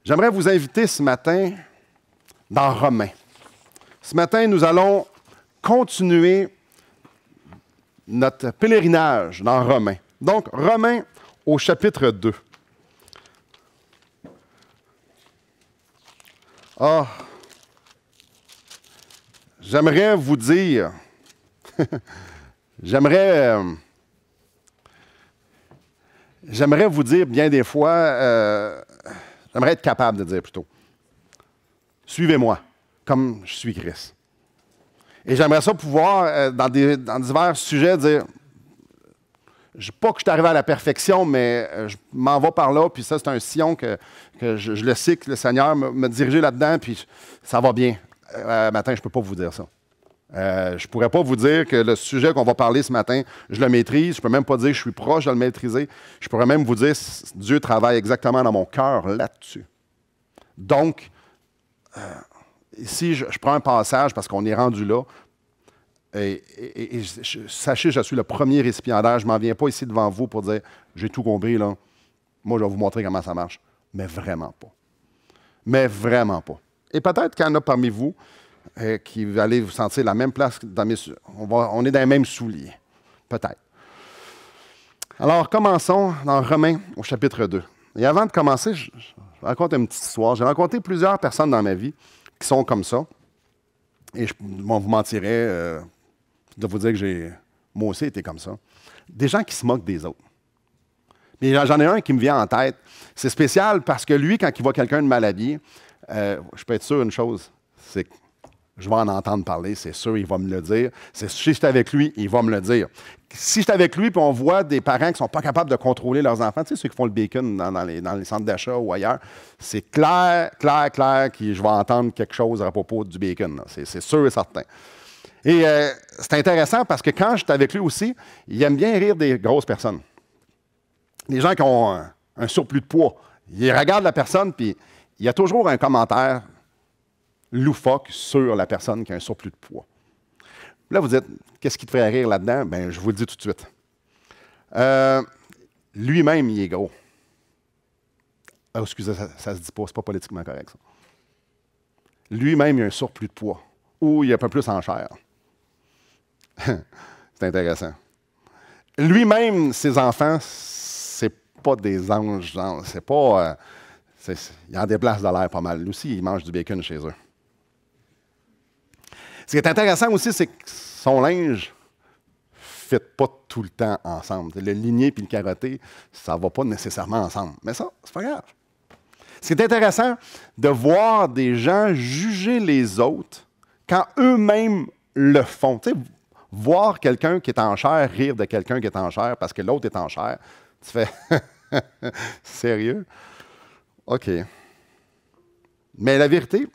J'aimerais vous inviter ce matin dans Romains. Ce matin, nous allons continuer notre pèlerinage dans Romains. Donc, Romains au chapitre 2. J'aimerais vous dire, j'aimerais vous dire bien des fois, j'aimerais être capable de dire plutôt, suivez-moi, comme je suis Christ. Et j'aimerais ça pouvoir, dans divers sujets, dire, pas que je suis arrivé à la perfection, mais je m'en vais par là, puis ça, c'est un sillon que je le sais que le Seigneur m'a dirigé là-dedans, puis ça va bien. Matin, je ne peux pas vous dire ça. Je ne pourrais pas vous dire que le sujet qu'on va parler ce matin, je le maîtrise. Je ne peux même pas dire que je suis proche de le maîtriser. Je pourrais même vous dire que Dieu travaille exactement dans mon cœur là-dessus. Donc, ici, je prends un passage parce qu'on est rendu là. Sachez, je suis le premier récipiendaire. Je ne m'en viens pas ici devant vous pour dire « j'ai tout compris, là. Moi, je vais vous montrer comment ça marche. » Mais vraiment pas. Mais vraiment pas. Et peut-être qu'il y en a parmi vous qui va aller vous sentir la même place dans on est dans les mêmes souliers. Peut-être. Alors, commençons dans Romains au chapitre 2. Et avant de commencer, je raconte une petite histoire. J'ai rencontré plusieurs personnes dans ma vie qui sont comme ça. Et je vous mentirais de vous dire que moi aussi été comme ça. Des gens qui se moquent des autres. Mais j'en ai un qui me vient en tête. C'est spécial parce que lui, quand il voit quelqu'un de mal habillé, je peux être sûr d'une chose, c'est que je vais en entendre parler, c'est sûr, il va me le dire. Si je suis avec lui, il va me le dire. Si je suis avec lui et on voit des parents qui ne sont pas capables de contrôler leurs enfants, tu sais, ceux qui font le bacon dans les centres d'achat ou ailleurs, c'est clair que je vais entendre quelque chose à propos du bacon. C'est sûr et certain. Et c'est intéressant parce que quand je suis avec lui aussi, il aime bien rire des grosses personnes. Les gens qui ont un surplus de poids. Il regarde la personne, puis il y a toujours un commentaire loufoque sur la personne qui a un surplus de poids. Là, vous dites, qu'est-ce qui te ferait rire là-dedans? Bien, je vous le dis tout de suite. Lui-même, il est gros. Oh, excusez, ça se dit pas, c'est pas politiquement correct, ça. Lui-même, il a un surplus de poids, ou il est un peu plus en chair. C'est intéressant. Lui-même, ses enfants, c'est pas des anges, genre, c'est pas... il en déplace de l'air pas mal. Lui aussi, il mange du bacon chez eux. Ce qui est intéressant aussi, c'est que son linge ne fit pas tout le temps ensemble. Le ligné et le carotté, ça ne va pas nécessairement ensemble. Mais ça, c'est pas grave. Ce qui est intéressant, de voir des gens juger les autres quand eux-mêmes le font. Tu sais, voir quelqu'un qui est en chair rire de quelqu'un qui est en chair parce que l'autre est en chair, tu fais « Sérieux? » OK. Mais la vérité,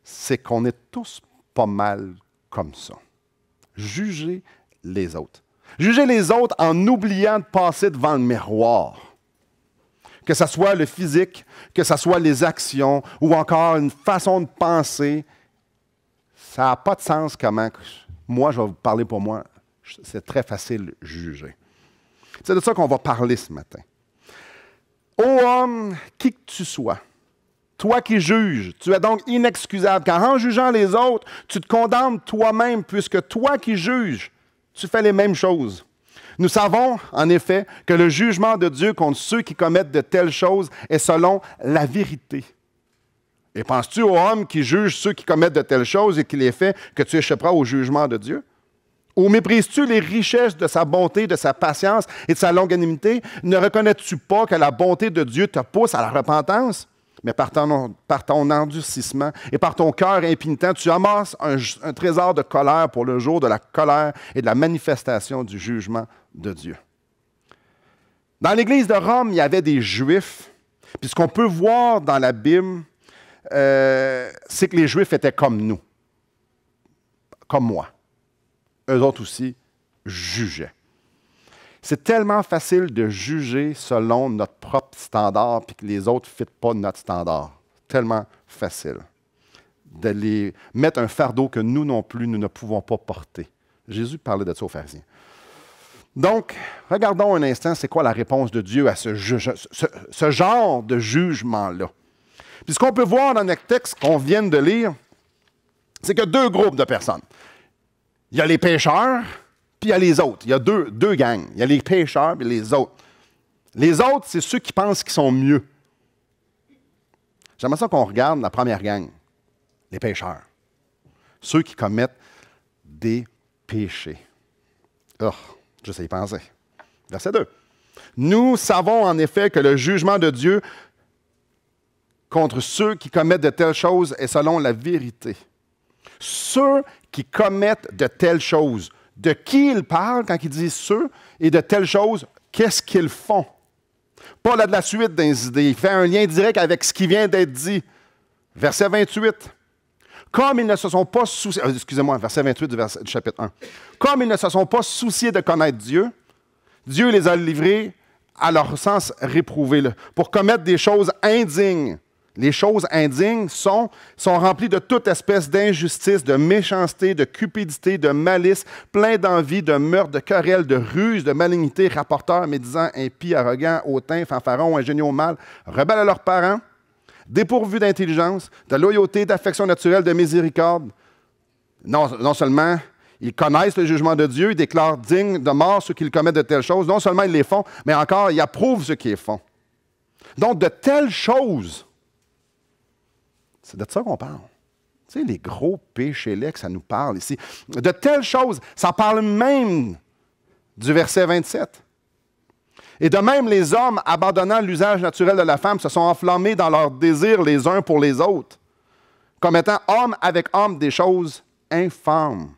c'est qu'on est tous pas mal comme ça. Juger les autres. Juger les autres en oubliant de passer devant le miroir. Que ce soit le physique, que ce soit les actions ou encore une façon de penser, ça n'a pas de sens comment. Moi, je vais vous parler pour moi. C'est très facile de juger. C'est de ça qu'on va parler ce matin. Ô homme, qui que tu sois, toi qui juges, tu es donc inexcusable, car en jugeant les autres, tu te condamnes toi-même, puisque toi qui juges, tu fais les mêmes choses. Nous savons, en effet, que le jugement de Dieu contre ceux qui commettent de telles choses est selon la vérité. Et penses-tu aux hommes qui jugent ceux qui commettent de telles choses et qui les fait que tu échapperas au jugement de Dieu? Ou méprises-tu les richesses de sa bonté, de sa patience et de sa longanimité? Ne reconnais-tu pas que la bonté de Dieu te pousse à la repentance? Mais par ton endurcissement et par ton cœur impénitent, tu amasses un trésor de colère pour le jour de la colère et de la manifestation du jugement de Dieu. Dans l'Église de Rome, il y avait des Juifs. Puis ce qu'on peut voir dans la Bible, c'est que les Juifs étaient comme nous, comme moi. Eux autres aussi jugeaient. C'est tellement facile de juger selon notre propre standard puis que les autres ne fitent pas notre standard. Tellement facile de les mettre un fardeau que nous non plus, nous ne pouvons pas porter. Jésus parlait de ça aux pharisiens. Donc, regardons un instant, c'est quoi la réponse de Dieu à ce genre de jugement-là. Puis ce qu'on peut voir dans notre texte qu'on vient de lire, c'est qu'il y a deux groupes de personnes. Il y a les pécheurs, puis il y a les autres. Il y a deux gangs. Il y a les pécheurs et les autres. Les autres, c'est ceux qui pensent qu'ils sont mieux. J'aimerais ça qu'on regarde la première gang, les pécheurs. Ceux qui commettent des péchés. Oh, j'essaie de penser. Verset 2. Nous savons en effet que le jugement de Dieu contre ceux qui commettent de telles choses est selon la vérité. Ceux qui commettent de telles choses, de qui il parle quand il dit ceux, et de telles choses, qu'est-ce qu'ils font? Paul a de la suite des idées. Il fait un lien direct avec ce qui vient d'être dit. Verset 28. Comme ils ne se sont pas souciés, excusez-moi, verset 28 du chapitre 1. Comme ils ne se sont pas souciés de connaître Dieu, Dieu les a livrés à leur sens réprouvé pour commettre des choses indignes. Les choses indignes sont remplies de toute espèce d'injustice, de méchanceté, de cupidité, de malice, plein d'envie, de meurtre, de querelle, de ruse, de malignité, rapporteurs, médisants, impies, arrogants, hautains, fanfarons, ingénieux au mal, rebelles à leurs parents, dépourvus d'intelligence, de loyauté, d'affection naturelle, de miséricorde. Non seulement ils connaissent le jugement de Dieu, ils déclarent dignes de mort ceux qui commettent de telles choses, non seulement ils les font, mais encore ils approuvent ceux qui les font. Donc de telles choses, c'est de ça qu'on parle. Tu sais, les gros péchés-là que ça nous parle ici. De telles choses, ça parle même du verset 27. Et de même, les hommes, abandonnant l'usage naturel de la femme, se sont enflammés dans leurs désirs les uns pour les autres, commettant homme avec homme des choses infâmes.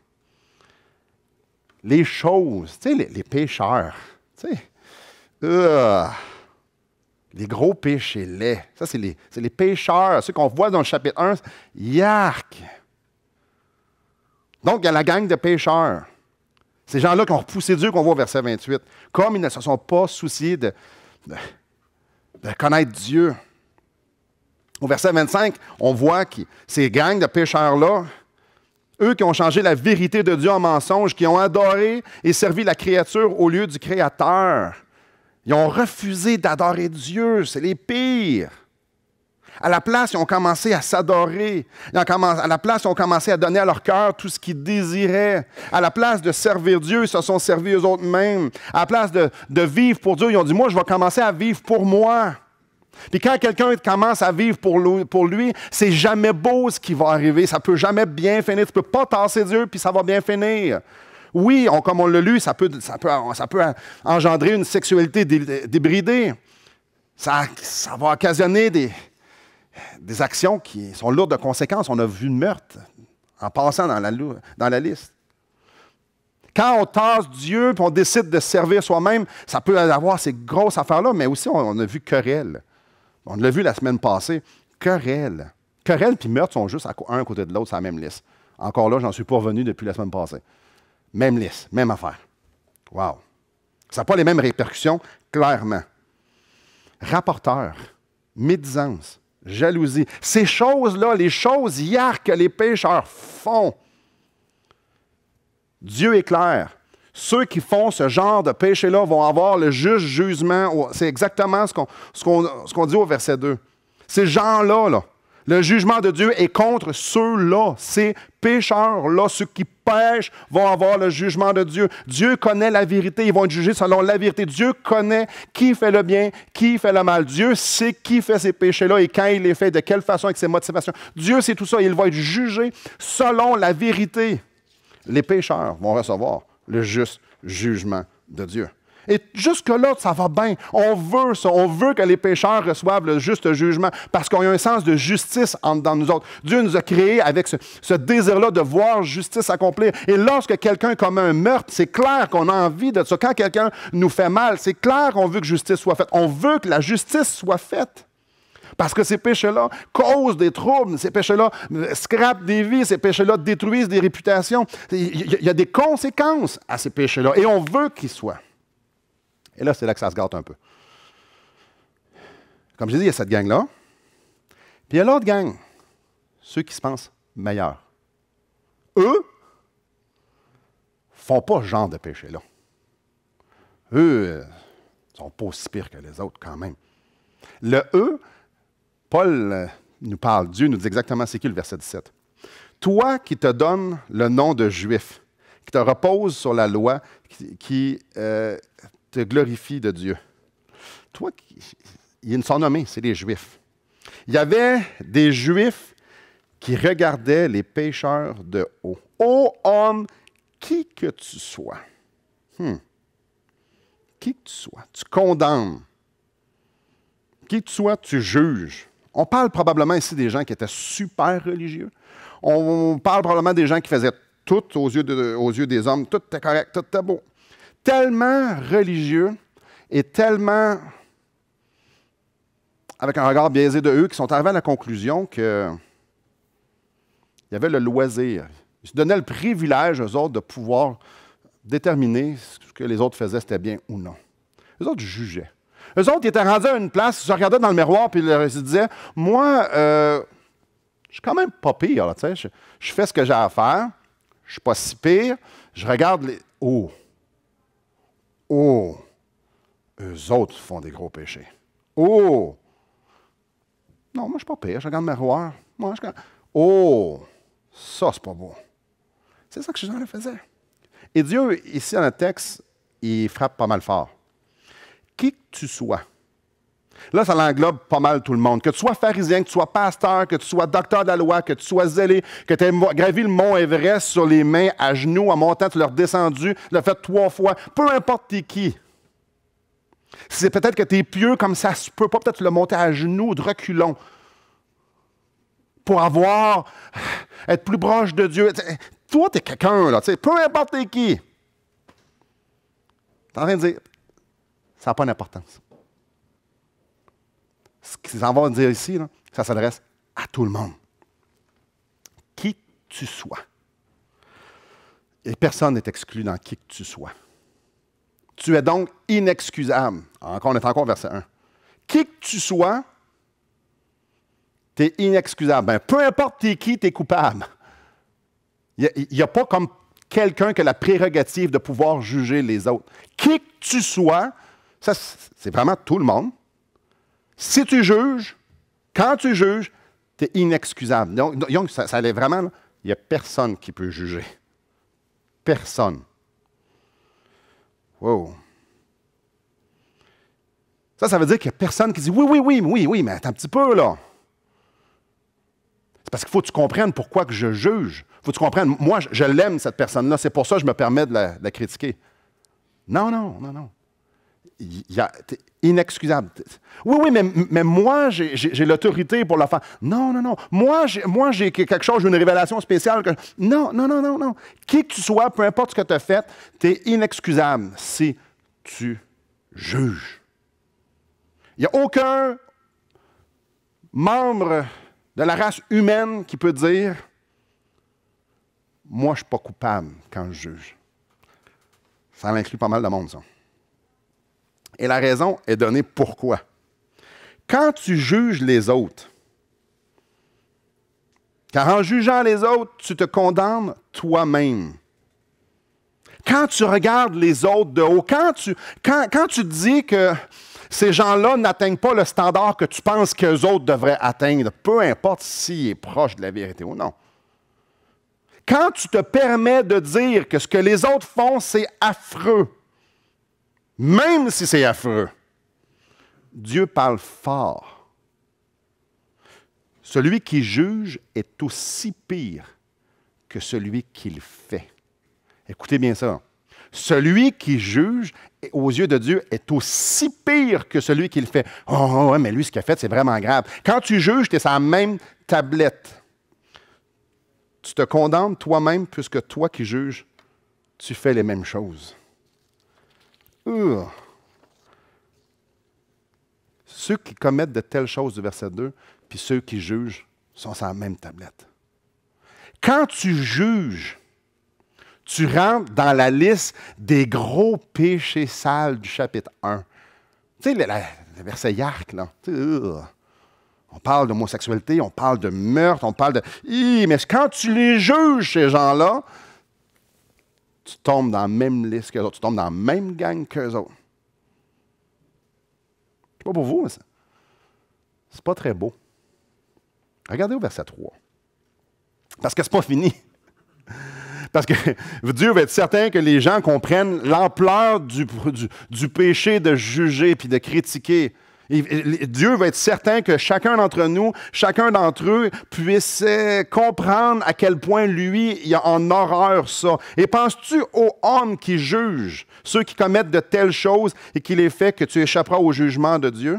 Les choses, tu sais, les pécheurs, tu sais, les gros péchés laids. Ça, c'est les pécheurs, ceux qu'on voit dans le chapitre 1. Yark! Donc, il y a la gang de pécheurs. Ces gens-là qui ont repoussé Dieu, qu'on voit au verset 28. Comme ils ne se sont pas souciés de connaître Dieu. Au verset 25, on voit que ces gangs de pécheurs-là, eux qui ont changé la vérité de Dieu en mensonge, qui ont adoré et servi la créature au lieu du Créateur. Ils ont refusé d'adorer Dieu. C'est les pires. À la place, ils ont commencé à s'adorer. À la place, ils ont commencé à donner à leur cœur tout ce qu'ils désiraient. À la place de servir Dieu, ils se sont servis eux-mêmes. À la place de vivre pour Dieu, ils ont dit, moi, je vais commencer à vivre pour moi. Puis quand quelqu'un commence à vivre pour lui, c'est jamais beau ce qui va arriver. Ça ne peut jamais bien finir. Tu ne peux pas tasser Dieu, puis ça va bien finir. Oui, comme on l'a lu, ça peut engendrer une sexualité débridée. Ça va occasionner des actions qui sont lourdes de conséquences. On a vu le meurtre en passant dans la liste. Quand on tasse Dieu et on décide de servir soi-même, ça peut avoir ces grosses affaires-là, mais aussi on a vu querelle. On l'a vu la semaine passée. Querelle. Querelle puis meurtre sont juste un à côté de l'autre sur la même liste. Encore là, j'en suis pas revenu depuis la semaine passée. Même liste, même affaire. Wow. Ça n'a pas les mêmes répercussions, clairement. Rapporteur, médisance, jalousie. Ces choses-là, les choses hier que les pécheurs font. Dieu est clair. Ceux qui font ce genre de péché-là vont avoir le juste jugement. C'est exactement ce qu'on dit au verset 2. Ces gens-là, le jugement de Dieu est contre ceux-là. Ces pécheurs-là, ceux qui pêchent, vont avoir le jugement de Dieu. Dieu connaît la vérité. Ils vont être jugés selon la vérité. Dieu connaît qui fait le bien, qui fait le mal. Dieu sait qui fait ces péchés-là et quand il les fait, de quelle façon, avec ses motivations. Dieu sait tout ça. Il va être jugé selon la vérité. Les pécheurs vont recevoir le juste jugement de Dieu. Et jusque-là, ça va bien. On veut ça. On veut que les pécheurs reçoivent le juste jugement parce qu'on a un sens de justice dans nous autres. Dieu nous a créés avec ce désir-là de voir justice s'accomplir. Et lorsque quelqu'un commet un meurtre, c'est clair qu'on a envie de ça. Quand quelqu'un nous fait mal, c'est clair qu'on veut que justice soit faite. On veut que la justice soit faite. Parce que ces péchés-là causent des troubles, ces péchés-là scrapent des vies, ces péchés-là détruisent des réputations. Il y a des conséquences à ces péchés-là et on veut qu'ils soient. Et là, c'est là que ça se gâte un peu. Comme je dis, il y a cette gang-là. Puis il y a l'autre gang, ceux qui se pensent meilleurs. Eux ne font pas ce genre de péché-là. Eux ne sont pas aussi pires que les autres quand même. Le « eux », Paul nous parle. Dieu nous dit exactement c'est qui le verset 17. Toi qui te donnes le nom de Juif, qui te repose sur la loi, qui te glorifie de Dieu. Toi, il y a une surnommée, c'est les Juifs. Il y avait des Juifs qui regardaient les pécheurs de haut. Ô homme, qui que tu sois, qui que tu sois, tu condamnes. Qui que tu sois, tu juges. On parle probablement ici des gens qui étaient super religieux. On parle probablement des gens qui faisaient tout aux yeux des hommes. Tout était correct, tout était beau. Tellement religieux et tellement avec un regard biaisé de eux qui sont arrivés à la conclusion qu'il y avait le loisir. Ils se donnaient le privilège, eux autres, de pouvoir déterminer ce que les autres faisaient, c'était bien ou non. Eux autres jugeaient. Eux autres, ils étaient rendus à une place, ils se regardaient dans le miroir, puis ils se disaient, moi, je suis quand même pas pire, là, tu sais, je fais ce que j'ai à faire, je suis pas si pire, je regarde les... Oh! Oh! Eux autres font des gros péchés. Oh! Non, moi, je suis pas pire, je regarde le miroir. Moi, oh! Ça, c'est pas beau. C'est ça que ces gens-là faisaient. Et Dieu, ici, dans le texte, il frappe pas mal fort. Qui que tu sois. Là, ça l'englobe pas mal tout le monde. Que tu sois pharisien, que tu sois pasteur, que tu sois docteur de la loi, que tu sois zélé, que tu aies gravi le mont Everest sur les mains, à genoux, en montant, tu l'as redescendu, tu l'as fait 3 fois. Peu importe t'es qui. C'est peut-être que tu es pieux comme ça se peut pas. Peut-être que tu l'as monté à genoux, de reculons. Pour être plus proche de Dieu. Toi, tu es quelqu'un, là. Peu importe t'es qui. Tu es en train de dire, ça n'a pas d'importance. Ce qu'ils en vont dire ici, là, ça s'adresse à tout le monde. Qui que tu sois. Et personne n'est exclu dans qui que tu sois. Tu es donc inexcusable. On est encore au verset 1. Qui que tu sois, tu es inexcusable. Ben, peu importe t'es qui, tu es coupable. Il n'y a pas comme quelqu'un qui a la prérogative de pouvoir juger les autres. Qui que tu sois, ça, c'est vraiment tout le monde. Si tu juges, quand tu juges, tu es inexcusable. Donc ça allait vraiment, il n'y a personne qui peut juger. Personne. Wow. Ça veut dire qu'il n'y a personne qui dit oui, mais attends un petit peu, là. C'est parce qu'il faut que tu comprennes pourquoi que je juge. Il faut que tu comprennes, moi, je l'aime, cette personne-là, c'est pour ça que je me permets de la critiquer. Non. T'es inexcusable. Oui, mais moi, j'ai l'autorité pour le faire. Non. Moi, j'ai quelque chose, j'ai une révélation spéciale. Non. Qui que tu sois, peu importe ce que tu as fait, tu es inexcusable si tu juges. Il n'y a aucun membre de la race humaine qui peut dire « Moi, je ne suis pas coupable quand je juge. » Ça inclut pas mal de monde, ça. Et la raison est donnée pourquoi. Quand tu juges les autres, car en jugeant les autres, tu te condamnes toi-même. Quand tu regardes les autres de haut, quand tu dis que ces gens-là n'atteignent pas le standard que tu penses qu'eux autres devraient atteindre, peu importe s'il est proche de la vérité ou non. Quand tu te permets de dire que ce que les autres font, c'est affreux, même si c'est affreux, Dieu parle fort. Celui qui juge est aussi pire que celui qui le fait. Écoutez bien ça. Celui qui juge, aux yeux de Dieu, est aussi pire que celui qui le fait. Oh, mais lui, ce qu'il a fait, c'est vraiment grave. Quand tu juges, tu es sur la même tablette. Tu te condamnes toi-même, puisque toi qui juges, tu fais les mêmes choses. Ceux qui commettent de telles choses du verset 2, puis ceux qui jugent, sont sur la même tablette. Quand tu juges, tu rentres dans la liste des gros péchés sales du chapitre 1. Tu sais, le verset Yark, là. On parle d'homosexualité, on parle de meurtre, on parle de... mais quand tu les juges, ces gens-là, tu tombes dans la même liste qu'eux autres, tu tombes dans la même gang qu'eux autres. C'est pas pour vous, mais c'est pas très beau. Regardez au verset 3. Parce que ce n'est pas fini. Parce que Dieu va être certain que les gens comprennent l'ampleur du péché de juger puis de critiquer. Dieu va être certain que chacun d'entre nous, chacun d'entre eux puisse comprendre à quel point lui, il a en horreur ça. Et penses-tu aux hommes qui jugent, ceux qui commettent de telles choses et qui les fait que tu échapperas au jugement de Dieu?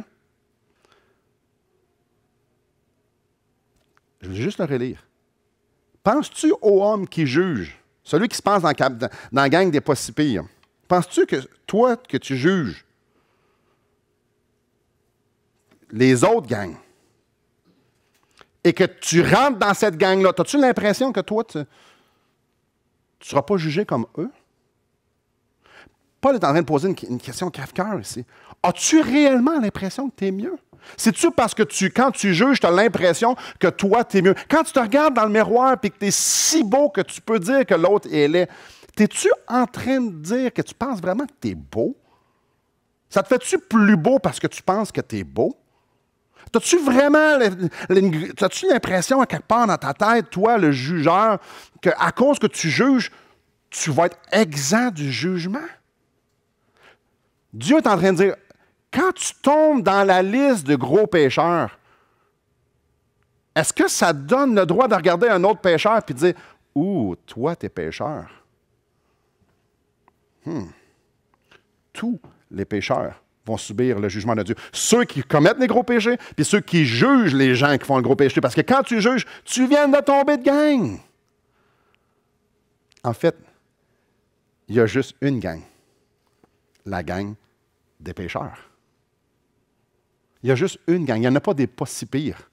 Je vais juste le relire. Penses-tu aux hommes qui jugent, celui qui se passe dans la gang des pas si pires? Penses-tu que toi, que tu juges les autres gangs et que tu rentres dans cette gang-là, as-tu l'impression que toi, tu ne seras pas jugé comme eux? Paul est en train de poser une question crève-cœur ici. As-tu réellement l'impression que tu es mieux? C'est-tu parce que quand tu juges, tu as l'impression que toi, tu es mieux? Quand tu te regardes dans le miroir et que tu es si beau que tu peux dire que l'autre est laid, es-tu en train de dire que tu penses vraiment que tu es beau? Ça te fait-tu plus beau parce que tu penses que tu es beau? As-tu vraiment as-tu l'impression à quelque part dans ta tête, toi, le jugeur, qu'à cause que tu juges, tu vas être exempt du jugement? Dieu est en train de dire, quand tu tombes dans la liste de gros pécheurs, est-ce que ça te donne le droit de regarder un autre pécheur et de dire, « Ouh, toi, t'es pécheur. » Tous les pécheurs vont subir le jugement de Dieu. Ceux qui commettent les gros péchés, puis ceux qui jugent les gens qui font le gros péché. Parce que quand tu juges, tu viens de tomber de gang. En fait, il y a juste une gang. La gang des pécheurs. Il y a juste une gang. Il n'y en a pas des pas si pires,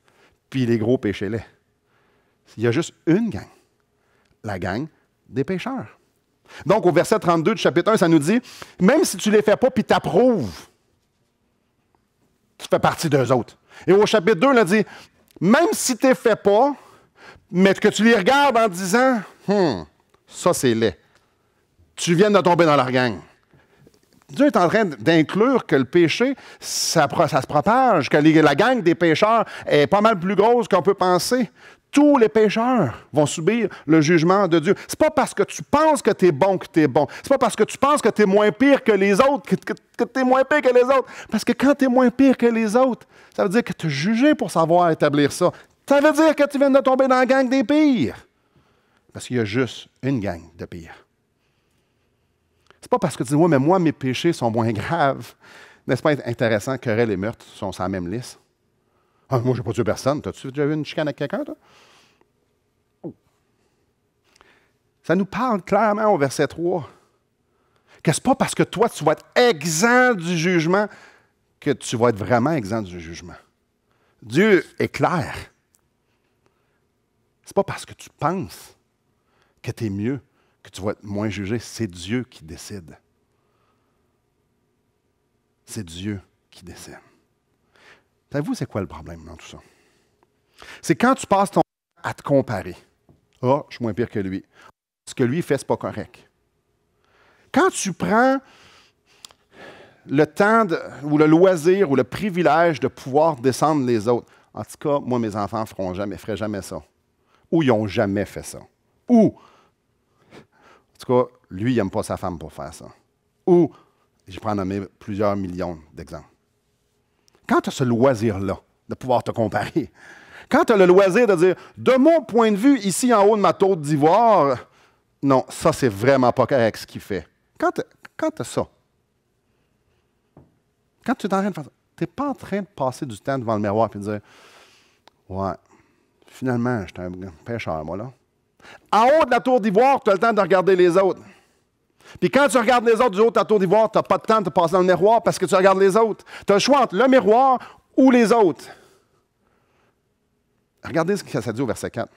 puis les gros péchés-là. Il y a juste une gang. La gang des pécheurs. Donc, au verset 32 du chapitre 1, ça nous dit, même si tu ne les fais pas, puis tu approuves, tu fais partie d'eux autres. Et au chapitre 2, on a dit, même si tu ne les fais pas, mais que tu les regardes en disant, ça c'est laid. Tu viens de tomber dans leur gang. Dieu est en train d'inclure que le péché, ça se propage, que la gang des pécheurs est pas mal plus grosse qu'on peut penser. Tous les pécheurs vont subir le jugement de Dieu. C'est pas parce que tu penses que tu es bon que tu es bon. C'est pas parce que tu penses que tu es moins pire que les autres que tu es moins pire que les autres. Parce que quand tu es moins pire que les autres, ça veut dire que tu es jugé pour savoir établir ça. Ça veut dire que tu viens de tomber dans la gang des pires. Parce qu'il y a juste une gang de pires. C'est pas parce que tu dis, ouais, mais moi, mes péchés sont moins graves. N'est-ce pas intéressant que querelle et meurtre sont sur la même liste? Ah, moi, je n'ai pas tué personne. T'as-tu déjà eu une chicane avec quelqu'un, toi? Ça nous parle clairement au verset 3 que ce n'est pas parce que toi, tu vas être exempt du jugement que tu vas être vraiment exempt du jugement. Dieu est clair. Ce n'est pas parce que tu penses que tu es mieux que tu vas être moins jugé. C'est Dieu qui décide. C'est Dieu qui décide. Savez-vous, c'est quoi le problème dans tout ça? C'est quand tu passes ton temps à te comparer. Ah, je suis moins pire que lui. Ce que lui fait, ce n'est pas correct. Quand tu prends le temps ou le loisir ou le privilège de pouvoir descendre les autres, en tout cas, moi, mes enfants ne feraient jamais ça. Ou ils n'ont jamais fait ça. Ou, en tout cas, lui, il n'aime pas sa femme pour faire ça. Ou, je prends nommer plusieurs millions d'exemples. Quand tu as ce loisir-là, de pouvoir te comparer, quand tu as le loisir de dire, de mon point de vue, ici en haut de ma tour d'ivoire, non, ça, c'est vraiment pas correct ce qu'il fait. Quand tu as ça, quand tu es en train de faire ça, tu n'es pas en train de passer du temps devant le miroir et de dire, ouais, finalement, j'étais un pécheur, moi, là. En haut de la tour d'ivoire, tu as le temps de regarder les autres. Puis quand tu regardes les autres du haut de la tour d'ivoire, tu n'as pas de temps de passer dans le miroir parce que tu regardes les autres. Tu as le choix entre le miroir ou les autres. Regardez ce que ça dit au verset 4.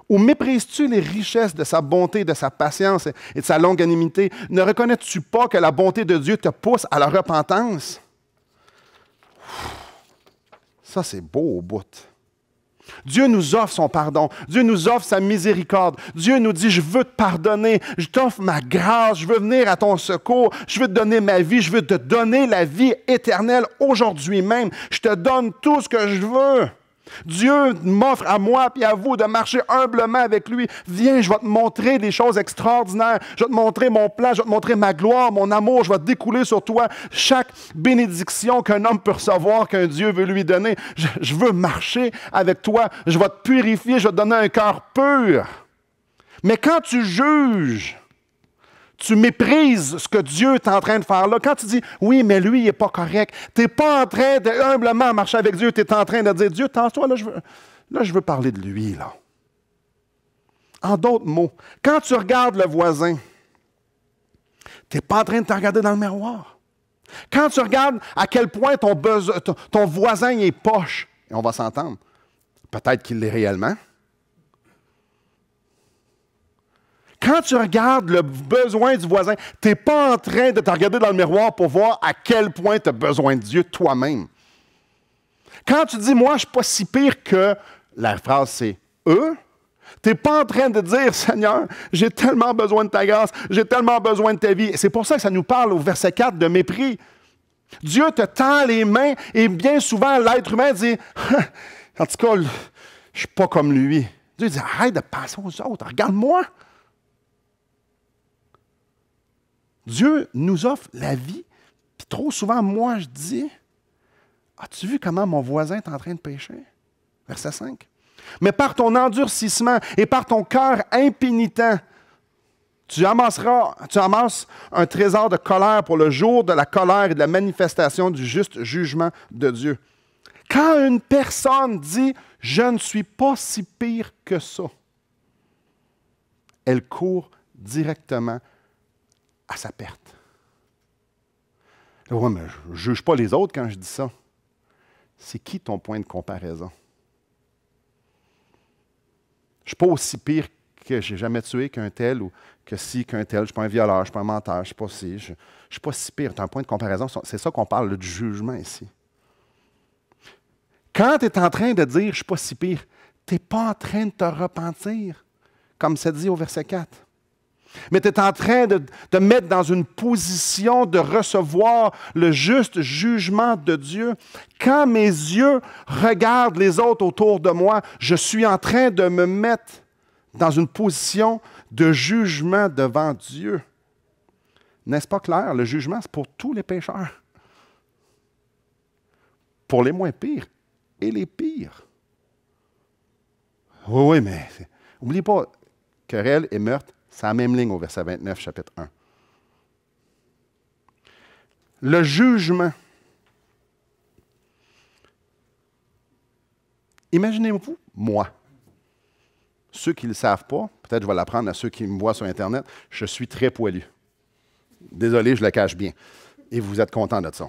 Ou méprises-tu les richesses de sa bonté, de sa patience et de sa longanimité? Ne reconnais-tu pas que la bonté de Dieu te pousse à la repentance? Ça, c'est beau au bout. Dieu nous offre son pardon. Dieu nous offre sa miséricorde. Dieu nous dit, je veux te pardonner. Je t'offre ma grâce. Je veux venir à ton secours. Je veux te donner ma vie. Je veux te donner la vie éternelle aujourd'hui même. Je te donne tout ce que je veux. Dieu m'offre à moi et à vous de marcher humblement avec lui. Viens, je vais te montrer des choses extraordinaires. Je vais te montrer mon plan, je vais te montrer ma gloire, mon amour. Je vais te découler sur toi chaque bénédiction qu'un homme peut recevoir, qu'un Dieu veut lui donner. Je veux marcher avec toi. Je vais te purifier, je vais te donner un cœur pur. Mais quand tu juges, tu méprises ce que Dieu est en train de faire là. Quand tu dis, oui, mais lui, il n'est pas correct, tu n'es pas en train de humblement marcher avec Dieu, tu es en train de dire, Dieu, toi, là, je veux parler de lui, là. En d'autres mots, quand tu regardes le voisin, tu n'es pas en train de te regarder dans le miroir. Quand tu regardes à quel point ton voisin est poche, et on va s'entendre, peut-être qu'il l'est réellement. Quand tu regardes le besoin du voisin, tu n'es pas en train de te regarder dans le miroir pour voir à quel point tu as besoin de Dieu toi-même. Quand tu dis, moi, je ne suis pas si pire que, la phrase c'est eux, tu n'es pas en train de dire, Seigneur, j'ai tellement besoin de ta grâce, j'ai tellement besoin de ta vie. C'est pour ça que ça nous parle au verset 4 de mépris. Dieu te tend les mains et bien souvent, l'être humain dit, en tout cas, je ne suis pas comme lui. Dieu dit, arrête de penser aux autres, regarde-moi. Dieu nous offre la vie, puis trop souvent, moi, je dis, as-tu vu comment mon voisin est en train de pécher? Verset 5. Mais par ton endurcissement et par ton cœur impénitent, tu amasses un trésor de colère pour le jour de la colère et de la manifestation du juste jugement de Dieu. Quand une personne dit « Je ne suis pas si pire que ça », elle court directement à sa perte. Oui, mais je ne juge pas les autres quand je dis ça. C'est qui ton point de comparaison? Je ne suis pas aussi pire que j'ai jamais tué qu'un tel ou que si qu'un tel. Je ne suis pas un violeur, je ne suis pas un menteur, je ne suis pas si. Je ne suis pas si pire. Tu as un point de comparaison. C'est ça qu'on parle là, du jugement ici. Quand tu es en train de dire je ne suis pas si pire, tu n'es pas en train de te repentir, comme c'est dit au verset 4. Mais tu es en train de te mettre dans une position de recevoir le juste jugement de Dieu. Quand mes yeux regardent les autres autour de moi, je suis en train de me mettre dans une position de jugement devant Dieu. N'est-ce pas clair? Le jugement, c'est pour tous les pécheurs. Pour les moins pires et les pires. Oui, mais n'oubliez pas, querelle et meurtre, c'est la même ligne au verset 29, chapitre 1. Le jugement. Imaginez-vous, moi, ceux qui ne le savent pas, peut-être je vais l'apprendre à ceux qui me voient sur Internet, je suis très poilu. Désolé, je le cache bien. Et vous êtes contents de ça.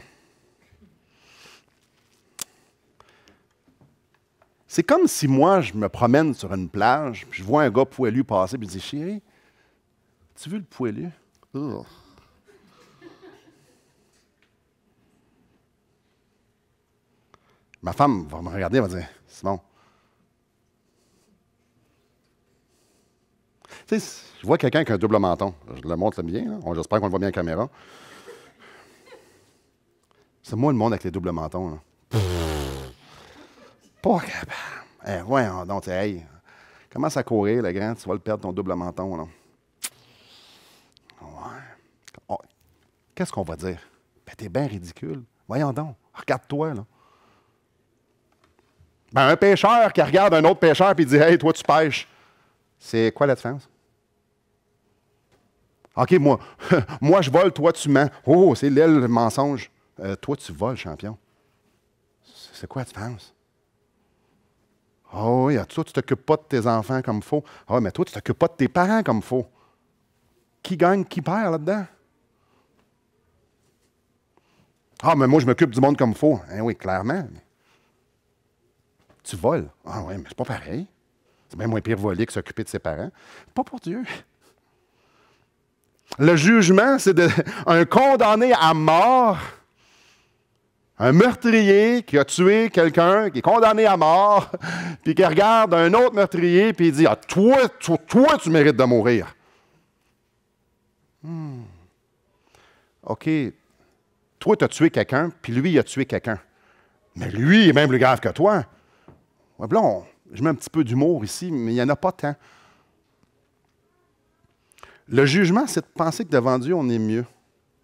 C'est comme si moi, je me promène sur une plage, puis je vois un gars poilu passer, puis je dis, chérie, tu veux le poilu? Oh. Ma femme va me regarder et va dire, Simon. Tu sais, je vois quelqu'un qui a un double menton. Je le montre bien. J'espère qu'on le voit bien à la caméra. C'est moi le monde avec les doubles mentons. Là. Pas capable. Ouais, donc, hey, commence à courir, le grand, tu vas le perdre ton double menton. Là. Ouais. Oh, qu'est-ce qu'on va dire? Ben, t'es bien ridicule. Voyons donc, regarde-toi, là. Ben, un pêcheur qui regarde un autre pêcheur et dit « Hey, toi, tu pêches. » C'est quoi la différence? OK, moi, moi, je vole, toi, tu mens. Oh, c'est l'aile, le mensonge. Toi, tu voles, champion. C'est quoi la différence? Oh oui, toi, tu ne t'occupes pas de tes enfants comme il faut. Ah, mais toi, tu ne t'occupes pas de tes parents comme il faut. Qui gagne, qui perd là-dedans? Ah, mais moi, je m'occupe du monde comme il faut. Eh oui, clairement. Tu voles. Ah oui, mais c'est pas pareil. C'est bien moins pire voler que s'occuper de ses parents. Pas pour Dieu. Le jugement, c'est un condamné à mort, un meurtrier qui a tué quelqu'un, qui est condamné à mort, puis qui regarde un autre meurtrier, puis il dit « Ah, toi, tu mérites de mourir. » OK, toi, tu as tué quelqu'un, puis lui, il a tué quelqu'un. Mais lui, il est même plus grave que toi. Ouais, puis là, je mets un petit peu d'humour ici, mais il n'y en a pas tant. Le jugement, c'est de penser que devant Dieu, on est mieux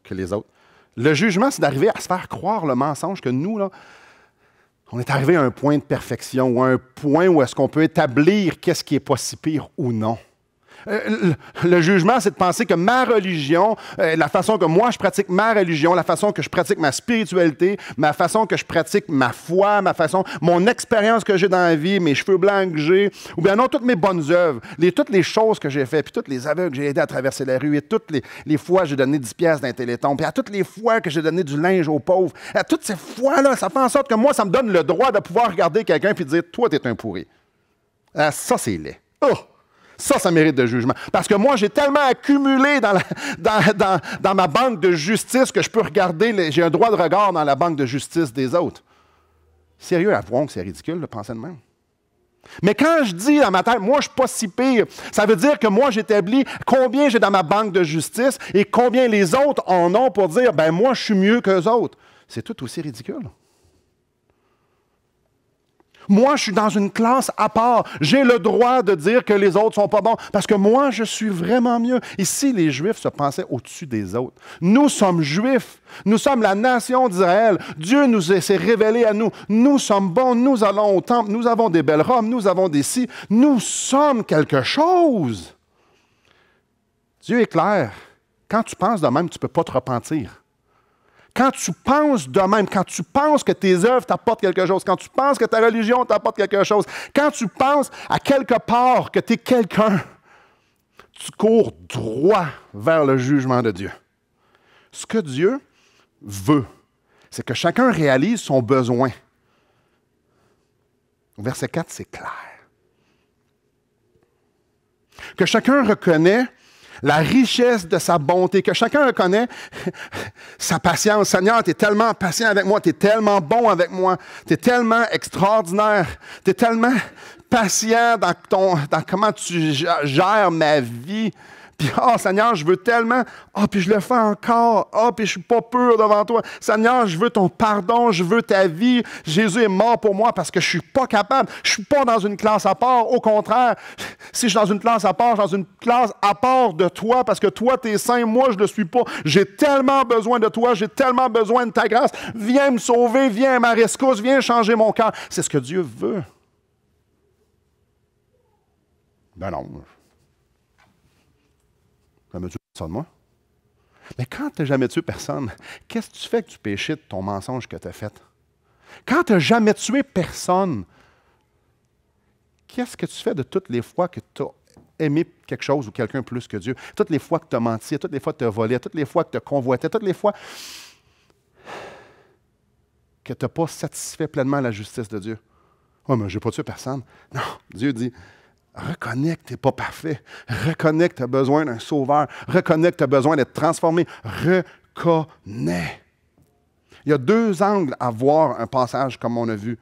que les autres. Le jugement, c'est d'arriver à se faire croire le mensonge que nous, là, on est arrivé à un point de perfection ou à un point où est-ce qu'on peut établir qu'est-ce qui est pas si pire ou non. Le jugement, c'est de penser que ma religion, la façon que moi je pratique ma religion, la façon que je pratique ma spiritualité, ma façon que je pratique ma foi, mon expérience que j'ai dans la vie, mes cheveux blancs que j'ai, ou bien non, toutes mes bonnes œuvres, toutes les choses que j'ai faites, puis toutes les aveugles que j'ai aidé à traverser la rue, et toutes les fois que j'ai donné 10 piastres d'un téléthon, puis à toutes les fois que j'ai donné du linge aux pauvres, à toutes ces fois-là, ça fait en sorte que moi, ça me donne le droit de pouvoir regarder quelqu'un et dire « Toi, t'es un pourri. » Ça, c'est laid. Oh! Ça mérite de jugement. Parce que moi, j'ai tellement accumulé dans ma banque de justice que je peux regarder, j'ai un droit de regard dans la banque de justice des autres. Sérieux, avouons que c'est ridicule de penser de même. Mais quand je dis dans ma tête, moi, je ne suis pas si pire, ça veut dire que moi, j'établis combien j'ai dans ma banque de justice et combien les autres en ont pour dire, ben moi, je suis mieux qu'eux autres. C'est tout aussi ridicule. Moi, je suis dans une classe à part. J'ai le droit de dire que les autres ne sont pas bons parce que moi, je suis vraiment mieux. Ici, les Juifs se pensaient au-dessus des autres. Nous sommes Juifs. Nous sommes la nation d'Israël. Dieu nous s'est révélé à nous. Nous sommes bons. Nous allons au temple. Nous avons des belles robes. Nous avons des si. Nous sommes quelque chose. Dieu est clair. Quand tu penses de même, tu ne peux pas te repentir. Quand tu penses de même, quand tu penses que tes œuvres t'apportent quelque chose, quand tu penses que ta religion t'apporte quelque chose, quand tu penses à quelque part que tu es quelqu'un, tu cours droit vers le jugement de Dieu. Ce que Dieu veut, c'est que chacun réalise son besoin. Au verset 4, c'est clair. Que chacun reconnaît la richesse de sa bonté, que chacun reconnaît sa patience. Seigneur, tu es tellement patient avec moi, tu es tellement bon avec moi, tu es tellement extraordinaire, tu es tellement patient dans comment tu gères ma vie. Puis, Seigneur, je veux tellement, puis je le fais encore, puis je ne suis pas pur devant toi. Seigneur, je veux ton pardon, je veux ta vie. Jésus est mort pour moi parce que je ne suis pas capable. Je ne suis pas dans une classe à part. Au contraire, si je suis dans une classe à part, je suis dans une classe à part de toi parce que toi, tu es saint, moi, je ne le suis pas. J'ai tellement besoin de toi, j'ai tellement besoin de ta grâce. Viens me sauver, viens à ma rescousse, viens changer mon cœur. C'est ce que Dieu veut. Ben non. Jamais tué personne, moi. Mais quand tu n'as jamais tué personne, qu'est-ce que tu fais que tu péchais de ton mensonge que tu as fait? Quand tu n'as jamais tué personne, qu'est-ce que tu fais de toutes les fois que tu as aimé quelque chose ou quelqu'un plus que Dieu? Toutes les fois que tu as menti, toutes les fois que tu as volé, toutes les fois que tu as convoité, toutes les fois que tu n'as pas satisfait pleinement la justice de Dieu. Oh, mais je n'ai pas tué personne. Non, Dieu dit, reconnais que tu n'es pas parfait. Reconnais que tu as besoin d'un sauveur. Reconnais que tu as besoin d'être transformé. Reconnais. Il y a deux angles à voir un passage comme on a vu.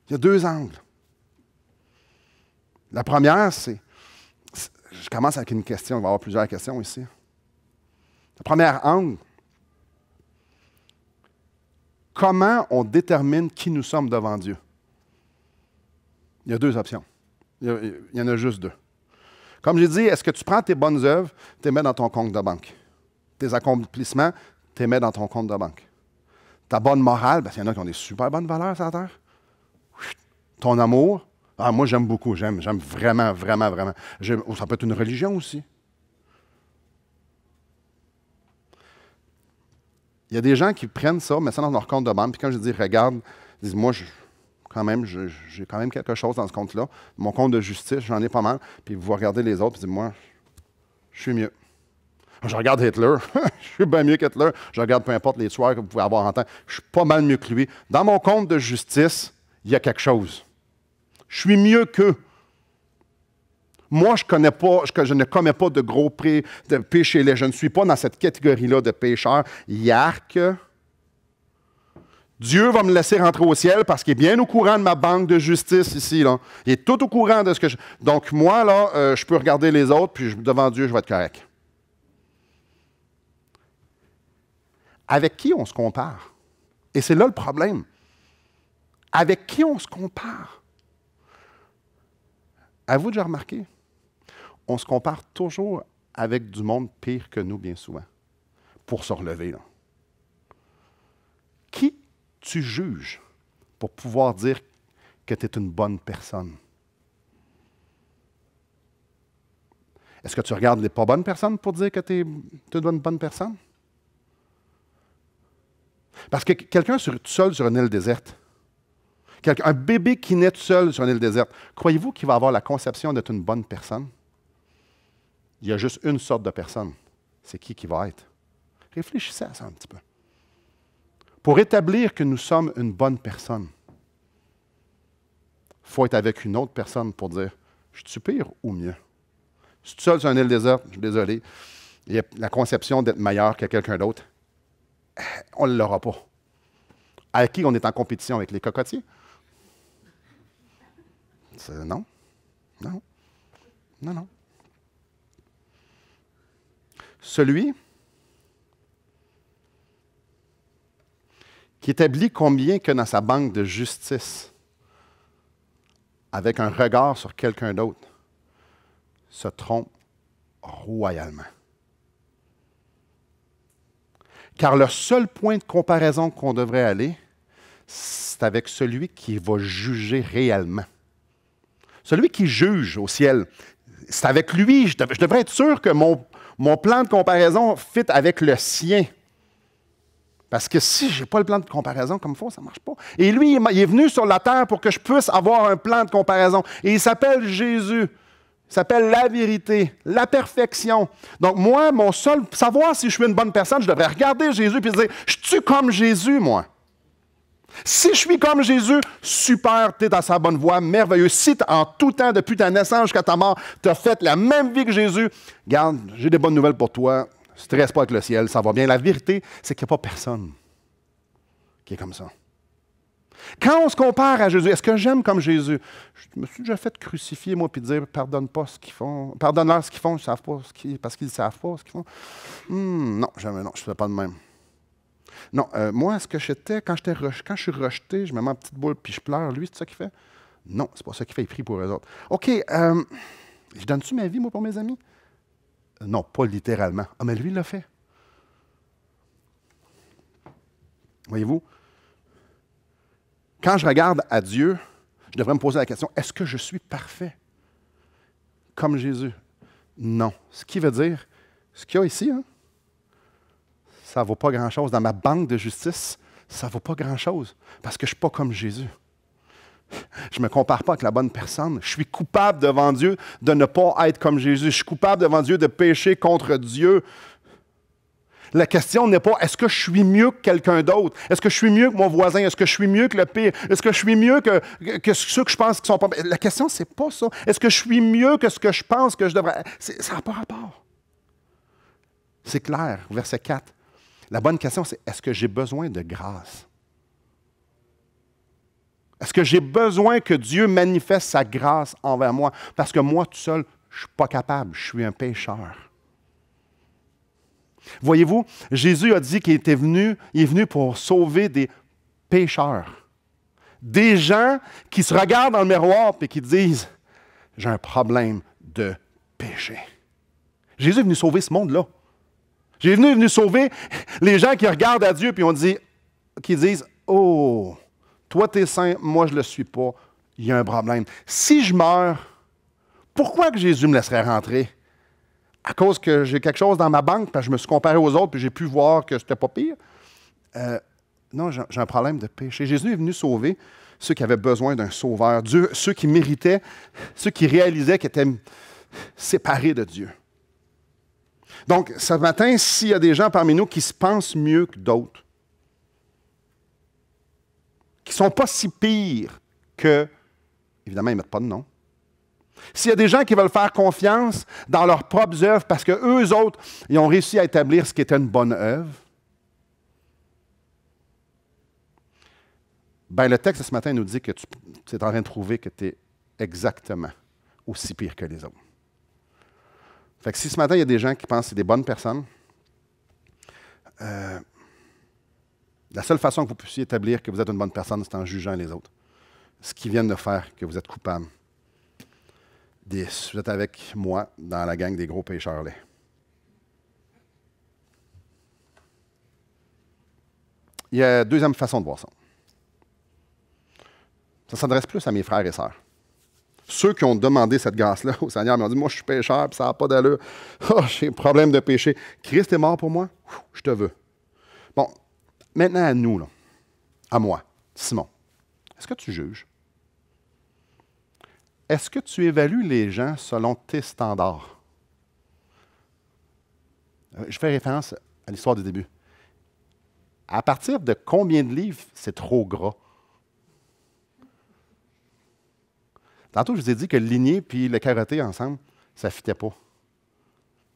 Il y a deux angles. La première, c'est... Je commence avec une question. Il va y avoir plusieurs questions ici. La première angle, comment on détermine qui nous sommes devant Dieu? Il y a deux options. Il y en a juste deux. Comme j'ai dit, est-ce que tu prends tes bonnes œuvres, tu les mets dans ton compte de banque? Tes accomplissements, tu les mets dans ton compte de banque. Ta bonne morale, parce qu'il y en a qui ont des super bonnes valeurs sur la terre. Ton amour, moi j'aime beaucoup, j'aime vraiment, vraiment, vraiment. Ça peut être une religion aussi. Il y a des gens qui prennent ça, mettent ça dans leur compte de banque, puis quand je dis regarde, ils disent moi, j'ai quand même quelque chose dans ce compte-là. Mon compte de justice, j'en ai pas mal. Puis vous regardez les autres, puis dites moi, je suis mieux. Je regarde Hitler, je suis bien mieux qu'Hitler. Je regarde peu importe les tueurs que vous pouvez avoir en temps, je suis pas mal mieux que lui. Dans mon compte de justice, il y a quelque chose. Je suis mieux qu'eux. Moi, je ne commets pas de gros de péchés laids. Je ne suis pas dans cette catégorie-là de pécheurs. Yark. Dieu va me laisser rentrer au ciel parce qu'il est bien au courant de ma banque de justice ici. Là. Il est tout au courant de ce que je... Donc, moi, là, je peux regarder les autres, puis devant Dieu, je vais être correct. Avec qui on se compare? Et c'est là le problème. Avec qui on se compare? Avez-vous déjà remarqué? On se compare toujours avec du monde pire que nous, bien souvent, pour se relever, là. Qui tu juges pour pouvoir dire que tu es une bonne personne? Est-ce que tu regardes les pas bonnes personnes pour dire que tu es une bonne personne? Parce que quelqu'un tout seul sur une île déserte, un bébé qui naît tout seul sur une île déserte, croyez-vous qu'il va avoir la conception d'être une bonne personne? Il y a juste une sorte de personne. C'est qui va être? Réfléchissez à ça un petit peu. Pour établir que nous sommes une bonne personne, il faut être avec une autre personne pour dire, je suis pire ou mieux? Je suis tout seul sur une île déserte, je suis désolé. Il y a la conception d'être meilleur que quelqu'un d'autre. On ne l'aura pas. Avec qui on est en compétition? Avec les cocotiers? Non. Non. Non, non. Celui qui établit combien que dans sa banque de justice, avec un regard sur quelqu'un d'autre, se trompe royalement. Car le seul point de comparaison qu'on devrait aller, c'est avec celui qui va juger réellement. Celui qui juge au ciel, c'est avec lui. Je devrais être sûr que mon plan de comparaison fit avec le sien. Parce que si je n'ai pas le plan de comparaison comme il faut, ça ne marche pas. Et lui, il est venu sur la terre pour que je puisse avoir un plan de comparaison. Et il s'appelle Jésus. Il s'appelle la vérité, la perfection. Donc moi, mon seul savoir si je suis une bonne personne, je devrais regarder Jésus et dire, je suis comme Jésus, moi. Si je suis comme Jésus, super, tu es dans sa bonne voie, merveilleux. Si en tout temps, depuis ta naissance jusqu'à ta mort, tu as fait la même vie que Jésus, regarde, j'ai des bonnes nouvelles pour toi. Stresse pas avec le ciel, ça va bien. La vérité, c'est qu'il n'y a pas personne qui est comme ça. Quand on se compare à Jésus, est-ce que j'aime comme Jésus? Je me suis déjà fait crucifier, moi, puis dire, pardonne pas ce qu'ils font. Pardonne-leur ce qu'ils font, ils ne savent pas parce qu'ils ne savent pas ce qu'ils font. Non, jamais, non, je ne fais pas de même. Non, moi, ce que j'étais, quand je suis rejeté, je me mets en petite boule puis je pleure. Lui, c'est ça qu'il fait? Non, c'est pas ça qu'il fait, il prie pour eux autres. OK, je donne-tu ma vie, moi, pour mes amis? Non, pas littéralement. Ah, mais lui, il l'a fait. Voyez-vous? Quand je regarde à Dieu, je devrais me poser la question, est-ce que je suis parfait? Comme Jésus? Non. Ce qui veut dire, ce qu'il y a ici, hein, ça ne vaut pas grand-chose. Dans ma banque de justice, ça ne vaut pas grand-chose. Parce que je ne suis pas comme Jésus. Je ne me compare pas avec la bonne personne. Je suis coupable devant Dieu de ne pas être comme Jésus. Je suis coupable devant Dieu de pécher contre Dieu. La question n'est pas, est-ce que je suis mieux que quelqu'un d'autre? Est-ce que je suis mieux que mon voisin? Est-ce que je suis mieux que le pire? Est-ce que je suis mieux que ceux que je pense qui sont pas... La question, ce n'est pas ça. Est-ce que je suis mieux que ce que je pense que je devrais... Ça n'a pas rapport. C'est clair, verset 4. La bonne question, c'est, est-ce que j'ai besoin de grâce? Est-ce que j'ai besoin que Dieu manifeste sa grâce envers moi? Parce que moi, tout seul, je ne suis pas capable. Je suis un pécheur. Voyez-vous, Jésus a dit qu'il est venu pour sauver des pécheurs. Des gens qui se regardent dans le miroir et qui disent, j'ai un problème de péché. Jésus est venu sauver ce monde-là. Jésus est venu sauver les gens qui regardent à Dieu et qui disent, oh, toi tu es saint, moi je ne le suis pas, il y a un problème. Si je meurs, pourquoi que Jésus me laisserait rentrer? À cause que j'ai quelque chose dans ma banque, parce que je me suis comparé aux autres, puis j'ai pu voir que c'était pas pire. Non, j'ai un problème de péché. Jésus est venu sauver ceux qui avaient besoin d'un sauveur. Dieu, ceux qui méritaient, ceux qui réalisaient qu'ils étaient séparés de Dieu. Donc, ce matin, s'il y a des gens parmi nous qui se pensent mieux que d'autres, qui ne sont pas si pires que, évidemment, ils ne mettent pas de nom. S'il y a des gens qui veulent faire confiance dans leurs propres œuvres parce qu'eux autres, ils ont réussi à établir ce qui était une bonne œuvre, bien, le texte de ce matin nous dit que tu es en train de prouver que tu es exactement aussi pire que les autres. Fait que si ce matin, il y a des gens qui pensent que c'est des bonnes personnes, la seule façon que vous puissiez établir que vous êtes une bonne personne, c'est en jugeant les autres. ce qu'ils viennent de faire, que vous êtes coupable. Vous êtes avec moi dans la gang des gros pécheurs laids. Il y a une deuxième façon de voir ça. Ça s'adresse plus à mes frères et sœurs. Ceux qui ont demandé cette grâce-là au Seigneur m'ont dit, moi, je suis pécheur, puis ça n'a pas d'allure. Oh, j'ai un problème de péché. Christ est mort pour moi, je te veux. Bon, maintenant à nous, là, à moi, Simon. Est-ce que tu juges? Est-ce que tu évalues les gens selon tes standards? Je fais référence à l'histoire du début. À partir de combien de livres c'est trop gras? Tantôt, je vous ai dit que le ligné et le carotté ensemble, ça ne fitait pas.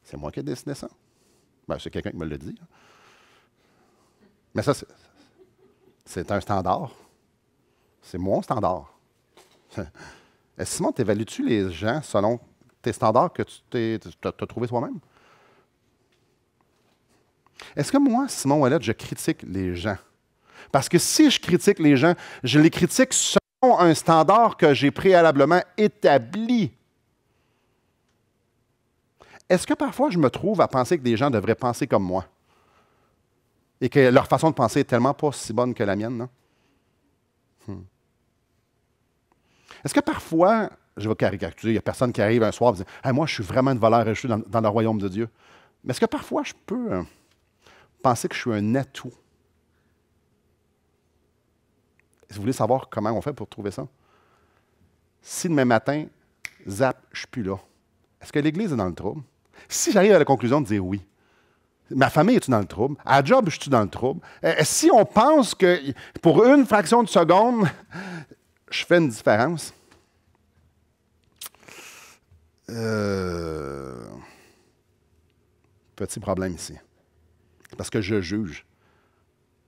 C'est moi qui ai décidé ça. Ben, c'est quelqu'un qui me l'a dit. Mais ça, c'est un standard. C'est mon standard. Simon, t'évalues-tu les gens selon tes standards que tu as trouvés toi-même? Est-ce que moi, Simon Ouellette, je critique les gens? Parce que si je critique les gens, je les critique selon un standard que j'ai préalablement établi. Est-ce que parfois je me trouve à penser que des gens devraient penser comme moi? Et que leur façon de penser est tellement pas si bonne que la mienne, non? Est-ce que parfois, je vais caricaturer, il n'y a personne qui arrive un soir et dit hey, moi, je suis vraiment une valeur ajoutée dans le royaume de Dieu. Mais est-ce que parfois, je peux penser que je suis un atout? Vous voulez savoir comment on fait pour trouver ça? Si demain matin, zap, je ne suis plus là, est-ce que l'Église est dans le trouble? Si j'arrive à la conclusion de dire oui, ma famille est-tu dans le trouble? À la job, je suis dans le trouble? Si on pense que pour une fraction de seconde, je fais une différence, petit problème ici. Parce que je juge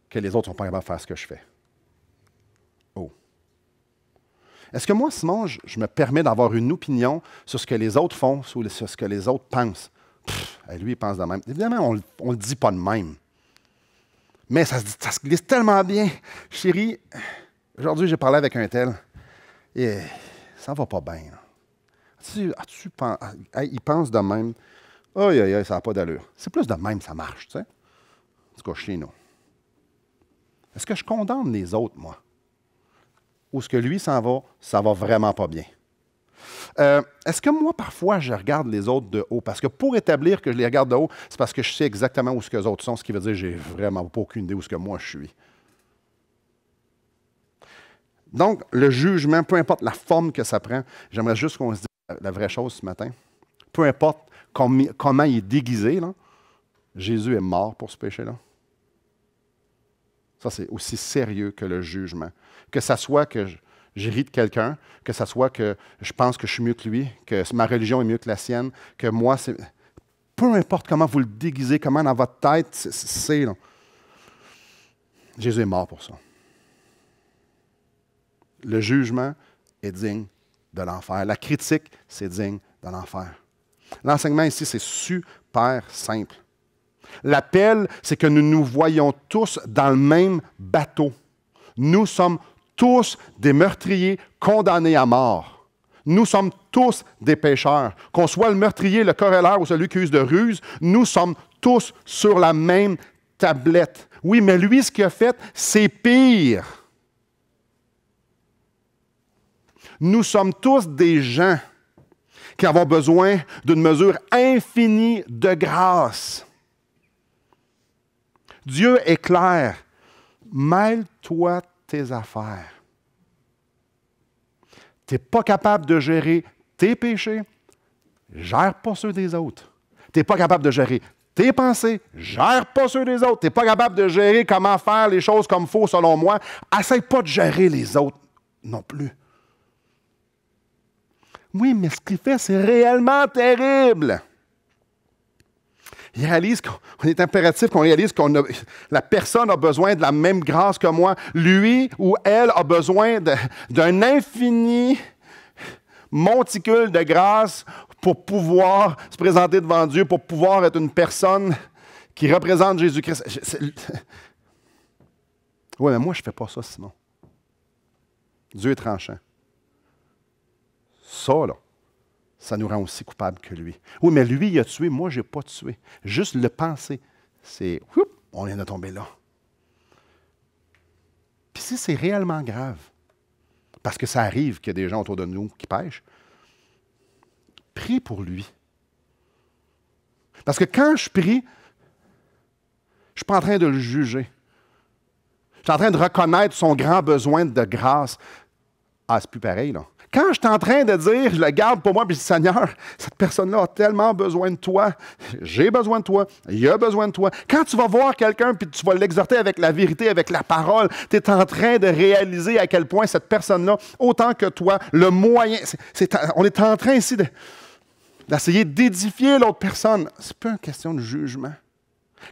que les autres ne sont pas capables de faire ce que je fais. Oh. Est-ce que moi, Simon, je me permets d'avoir une opinion sur ce que les autres font, sur ce que les autres pensent? Lui, il pense de même. Évidemment, on ne le dit pas de même. Mais ça se glisse tellement bien. Chérie, aujourd'hui, j'ai parlé avec un tel. Et ça va pas bien. Il pense de même. Aïe, aïe, aïe, ça n'a pas d'allure. C'est plus de même, ça marche, tu sais. En tout cas, chez nous. Est-ce que je condamne les autres, moi? Ou est-ce que lui s'en va, ça va vraiment pas bien? Est-ce que moi, parfois, je regarde les autres de haut? Parce que pour établir que je les regarde de haut, c'est parce que je sais exactement où ce que les autres sont, ce qui veut dire que j'ai vraiment pas aucune idée où ce que moi je suis. Donc, le jugement, peu importe la forme que ça prend, j'aimerais juste qu'on se dise la vraie chose ce matin. Peu importe comment il est déguisé, là, Jésus est mort pour ce péché-là. Ça, c'est aussi sérieux que le jugement. Que ça soit que je ris de quelqu'un, que ça soit que je pense que je suis mieux que lui, que ma religion est mieux que la sienne, que moi, c'est... Peu importe comment vous le déguisez, comment dans votre tête, c'est là. Jésus est mort pour ça. Le jugement est digne de l'enfer. La critique, c'est digne de l'enfer. L'enseignement ici, c'est super simple. L'appel, c'est que nous nous voyons tous dans le même bateau. Nous sommes tous des meurtriers condamnés à mort. Nous sommes tous des pécheurs. Qu'on soit le meurtrier, le corollaire ou celui qui use de ruse, nous sommes tous sur la même tablette. Oui, mais lui, ce qu'il a fait, c'est pire. Nous sommes tous des gens qui avons besoin d'une mesure infinie de grâce. Dieu est clair. Mêle-toi tes affaires. Tu n'es pas capable de gérer tes péchés, gère pas ceux des autres. Tu n'es pas capable de gérer tes pensées, gère pas ceux des autres. Tu n'es pas capable de gérer comment faire les choses comme il faut selon moi. Essaye pas de gérer les autres non plus. Oui, mais ce qu'il fait, c'est réellement terrible. Il réalise qu'on est impératif, qu'on réalise que la personne a besoin de la même grâce que moi. Lui ou elle a besoin d'un infini monticule de grâce pour pouvoir se présenter devant Dieu, pour pouvoir être une personne qui représente Jésus-Christ. Oui, mais moi, je ne fais pas ça, Simon. Dieu est tranchant. Ça, là, ça nous rend aussi coupables que lui. Oui, mais lui, il a tué, moi, je n'ai pas tué. Juste le penser, c'est, on vient de tomber là. Puis si c'est réellement grave, parce que ça arrive qu'il y a des gens autour de nous qui pêchent, prie pour lui. Parce que quand je prie, je ne suis pas en train de le juger. Je suis en train de reconnaître son grand besoin de grâce. Ah, c'est plus pareil, là. Quand je suis en train de dire, je le garde pour moi, puis je dis, Seigneur, cette personne-là a tellement besoin de toi. J'ai besoin de toi. Il a besoin de toi. Quand tu vas voir quelqu'un, puis tu vas l'exhorter avec la vérité, avec la parole, tu es en train de réaliser à quel point cette personne-là, autant que toi, le moyen, on est en train ici d'essayer d'édifier l'autre personne. C'est pas une question de jugement.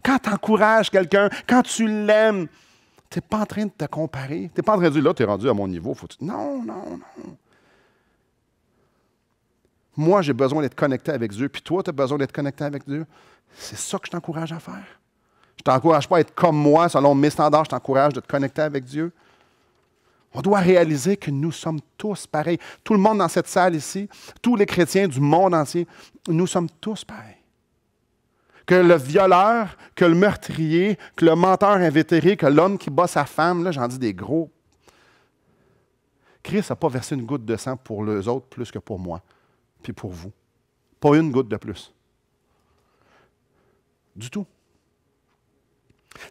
Quand tu encourages quelqu'un, quand tu l'aimes, tu n'es pas en train de te comparer. Tu n'es pas en train de dire, là, tu es rendu à mon niveau. Non, non, non. Moi, j'ai besoin d'être connecté avec Dieu, puis toi, tu as besoin d'être connecté avec Dieu. C'est ça que je t'encourage à faire. Je ne t'encourage pas à être comme moi, selon mes standards, je t'encourage de te connecter avec Dieu. On doit réaliser que nous sommes tous pareils. Tout le monde dans cette salle ici, tous les chrétiens du monde entier, nous sommes tous pareils. Que le violeur, que le meurtrier, que le menteur invétéré, que l'homme qui bat sa femme, là, j'en dis des gros. Christ n'a pas versé une goutte de sang pour les autres plus que pour moi. Puis pour vous. Pas une goutte de plus. Du tout.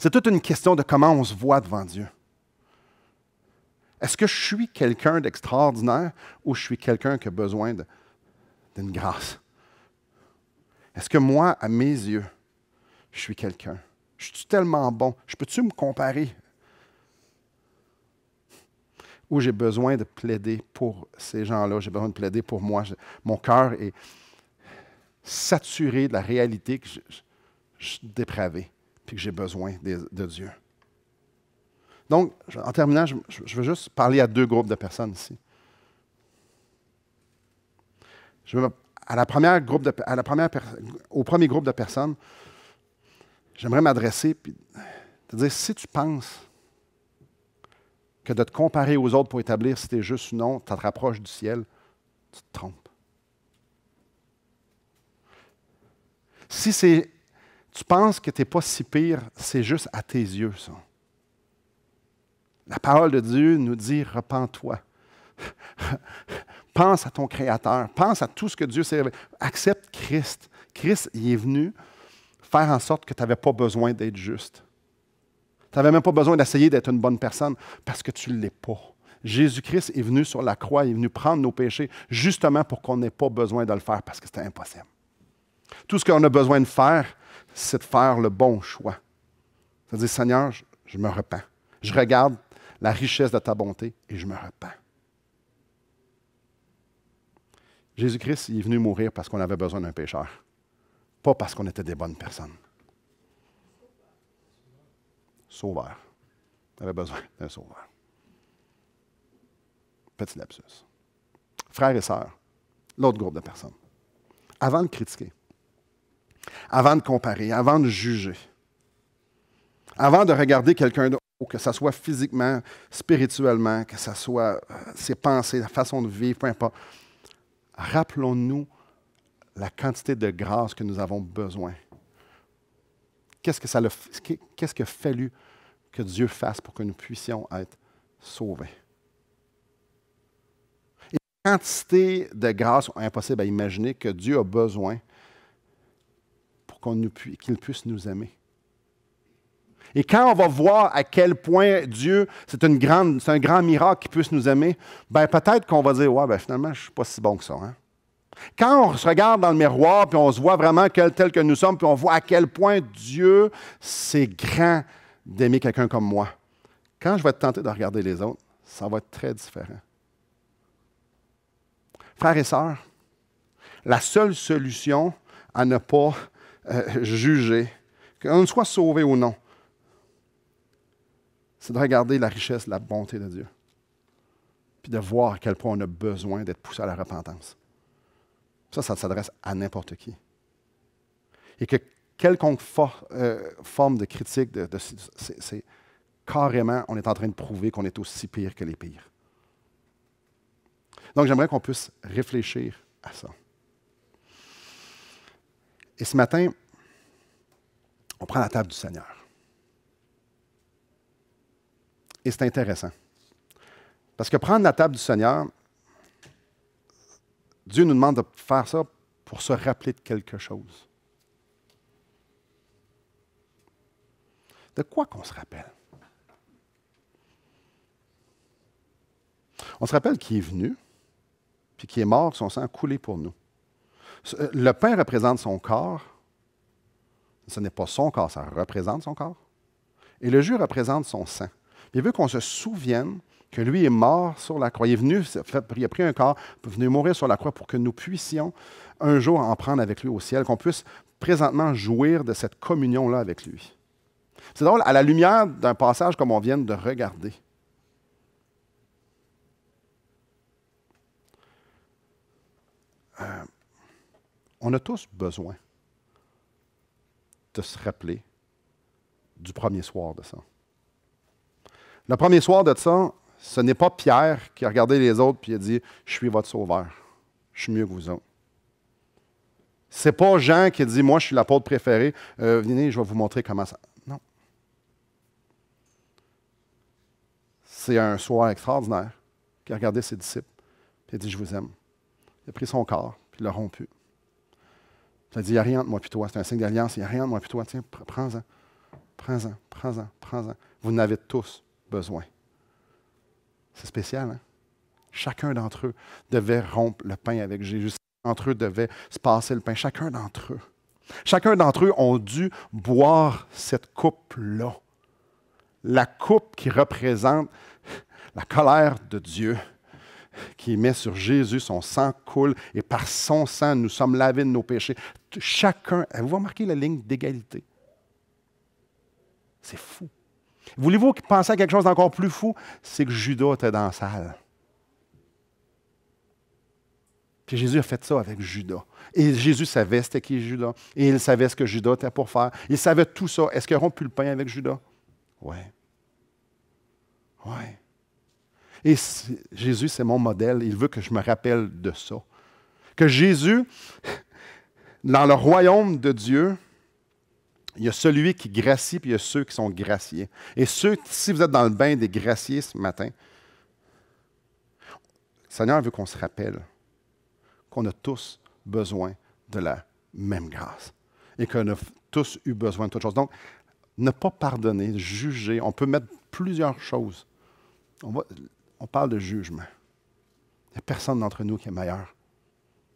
C'est toute une question de comment on se voit devant Dieu. Est-ce que je suis quelqu'un d'extraordinaire ou je suis quelqu'un qui a besoin d'une grâce? Est-ce que moi, à mes yeux, je suis quelqu'un? Je suis tellement bon? Je peux-tu me comparer? Où j'ai besoin de plaider pour ces gens-là, j'ai besoin de plaider pour moi. Mon cœur est saturé de la réalité que je suis dépravé, puis que j'ai besoin de Dieu. Donc, en terminant, je veux juste parler à deux groupes de personnes ici. Au premier groupe de personnes, j'aimerais m'adresser et te dire, si tu penses que de te comparer aux autres pour établir si tu es juste ou non, tu te rapproches du ciel, tu te trompes. Si tu penses que tu n'es pas si pire, c'est juste à tes yeux, ça. La parole de Dieu nous dit, repens-toi. Pense à ton Créateur. Pense à tout ce que Dieu s'est révélé. Accepte Christ. Christ, il est venu faire en sorte que tu n'avais pas besoin d'être juste. Tu n'avais même pas besoin d'essayer d'être une bonne personne parce que tu ne l'es pas. Jésus-Christ est venu sur la croix, il est venu prendre nos péchés justement pour qu'on n'ait pas besoin de le faire parce que c'était impossible. Tout ce qu'on a besoin de faire, c'est de faire le bon choix. C'est-à-dire, Seigneur, je me repens. Je regarde la richesse de ta bonté et je me repens. Jésus-Christ il est venu mourir parce qu'on avait besoin d'un pécheur, pas parce qu'on était des bonnes personnes. Sauveur. On avait besoin d'un sauveur. Petit lapsus. Frères et sœurs, l'autre groupe de personnes. Avant de critiquer, avant de comparer, avant de juger, avant de regarder quelqu'un d'autre, que ce soit physiquement, spirituellement, que ce soit ses pensées, la façon de vivre, peu importe, rappelons-nous la quantité de grâce que nous avons besoin. Qu'est-ce qu'il a fallu que Dieu fasse pour que nous puissions être sauvés? Et la quantité de grâce est impossible à imaginer que Dieu a besoin pour qu'il puisse nous aimer. Et quand on va voir à quel point Dieu, c'est un grand miracle qu'il puisse nous aimer, bien peut-être qu'on va dire, ouais, ben finalement, je ne suis pas si bon que ça. Hein? Quand on se regarde dans le miroir, puis on se voit vraiment tel que nous sommes, puis on voit à quel point Dieu, c'est grand d'aimer quelqu'un comme moi. Quand je vais être tenté de regarder les autres, ça va être très différent. Frères et sœurs, la seule solution à ne pas juger, qu'on soit sauvé ou non, c'est de regarder la richesse, la bonté de Dieu, puis de voir à quel point on a besoin d'être poussé à la repentance. Ça s'adresse à n'importe qui. Et que quelconque forme de critique, c'est carrément, on est en train de prouver qu'on est aussi pire que les pires. Donc, j'aimerais qu'on puisse réfléchir à ça. Et ce matin, on prend la table du Seigneur. Et c'est intéressant. Parce que prendre la table du Seigneur, Dieu nous demande de faire ça pour se rappeler de quelque chose. De quoi qu'on se rappelle? On se rappelle qu'il est venu, puis qu'il est mort, son sang a coulé pour nous. Le pain représente son corps. Ce n'est pas son corps, ça représente son corps. Et le jus représente son sang. Il veut qu'on se souvienne que lui est mort sur la croix. Il est venu, il a pris un corps, il est venu mourir sur la croix pour que nous puissions un jour en prendre avec lui au ciel, qu'on puisse présentement jouir de cette communion-là avec lui. C'est drôle, à la lumière d'un passage comme on vient de regarder, on a tous besoin de se rappeler du premier soir de ça. Le premier soir de ça, ce n'est pas Pierre qui a regardé les autres et a dit « Je suis votre sauveur, je suis mieux que vous autres ». Ce n'est pas Jean qui a dit « Moi, je suis l'apôtre préféré, venez, je vais vous montrer comment ça... » Non. C'est un soir extraordinaire qui a regardé ses disciples et a dit « Je vous aime ». Il a pris son corps puis il l'a rompu. Il a dit « Il n'y a rien entre moi et toi, c'est un signe d'alliance, il n'y a rien entre moi et toi, tiens, prends-en, prends-en, prends-en, prends-en. Vous en avez tous besoin. » C'est spécial, hein? Chacun d'entre eux devait rompre le pain avec Jésus. Chacun d'entre eux devait se passer le pain. Chacun d'entre eux. Chacun d'entre eux ont dû boire cette coupe-là. La coupe qui représente la colère de Dieu, qui met sur Jésus, son sang coule, et par son sang, nous sommes lavés de nos péchés. Chacun, avez-vous remarqué la ligne d'égalité? C'est fou. Voulez-vous penser à quelque chose d'encore plus fou? C'est que Judas était dans la salle. Puis Jésus a fait ça avec Judas. Et Jésus savait c'était qui Judas. Et il savait ce que Judas était pour faire. Il savait tout ça. Est-ce qu'ils auront pu le pain avec Judas? Oui. Oui. Et Jésus, c'est mon modèle. Il veut que je me rappelle de ça. Que Jésus, dans le royaume de Dieu, il y a celui qui gracie, puis il y a ceux qui sont graciés. Et ceux, si vous êtes dans le bain des graciés ce matin, le Seigneur veut qu'on se rappelle qu'on a tous besoin de la même grâce et qu'on a tous eu besoin de toutes choses. Donc, ne pas pardonner, juger, on peut mettre plusieurs choses. On parle de jugement. Il n'y a personne d'entre nous qui est meilleur.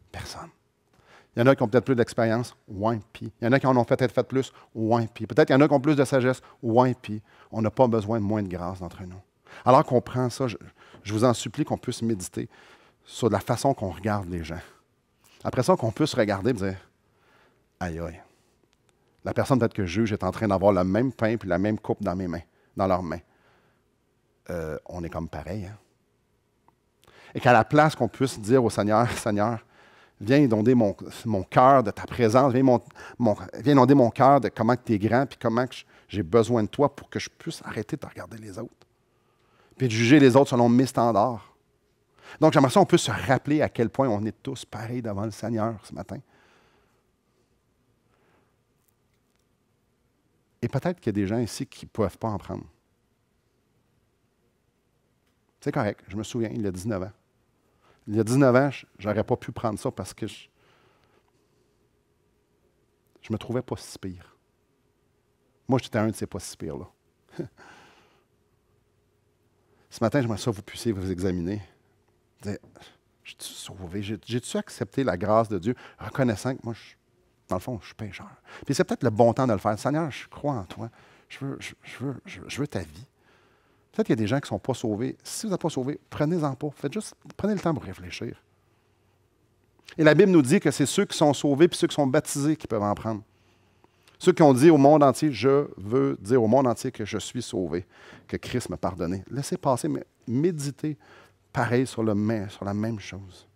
Personne. Il y en a qui ont peut-être plus d'expérience, ouais, puis. Il y en a qui en ont peut-être fait plus, ouais, puis. Peut-être qu'il y en a qui ont plus de sagesse, ouais, puis. On n'a pas besoin de moins de grâce d'entre nous. Alors qu'on prend ça, je vous en supplie qu'on puisse méditer sur la façon qu'on regarde les gens. Après ça, qu'on puisse regarder et dire, aïe, aïe. La personne peut-être que je juge est en train d'avoir le même pain puis la même coupe dans mes mains, dans leurs mains. On est comme pareil. Hein? Et qu'à la place qu'on puisse dire au Seigneur, Seigneur, viens inonder mon cœur de ta présence, viens inonder mon cœur de comment tu es grand, puis comment j'ai besoin de toi pour que je puisse arrêter de regarder les autres. Puis de juger les autres selon mes standards. Donc, j'aimerais ça qu'on puisse se rappeler à quel point on est tous pareils devant le Seigneur ce matin. Et peut-être qu'il y a des gens ici qui ne peuvent pas en prendre. C'est correct, je me souviens, il y a 19 ans. Il y a 19 ans, je n'aurais pas pu prendre ça parce que je me trouvais pas si pire. Moi, j'étais un de ces pas si pires-là. Ce matin, j'aimerais ça que vous puissiez vous examiner. Dire, j'ai-tu sauvé? J'ai-tu accepté la grâce de Dieu, reconnaissant que moi, dans le fond, je suis pécheur. Puis c'est peut-être le bon temps de le faire. Seigneur, je crois en toi. Je veux ta vie. Peut-être qu'il y a des gens qui ne sont pas sauvés. Si vous n'êtes pas sauvés, prenez-en pas. Prenez le temps pour réfléchir. Et la Bible nous dit que c'est ceux qui sont sauvés et ceux qui sont baptisés qui peuvent en prendre. Ceux qui ont dit au monde entier, je veux dire au monde entier que je suis sauvé, que Christ m'a pardonné. Laissez passer, mais méditez pareil sur la même chose.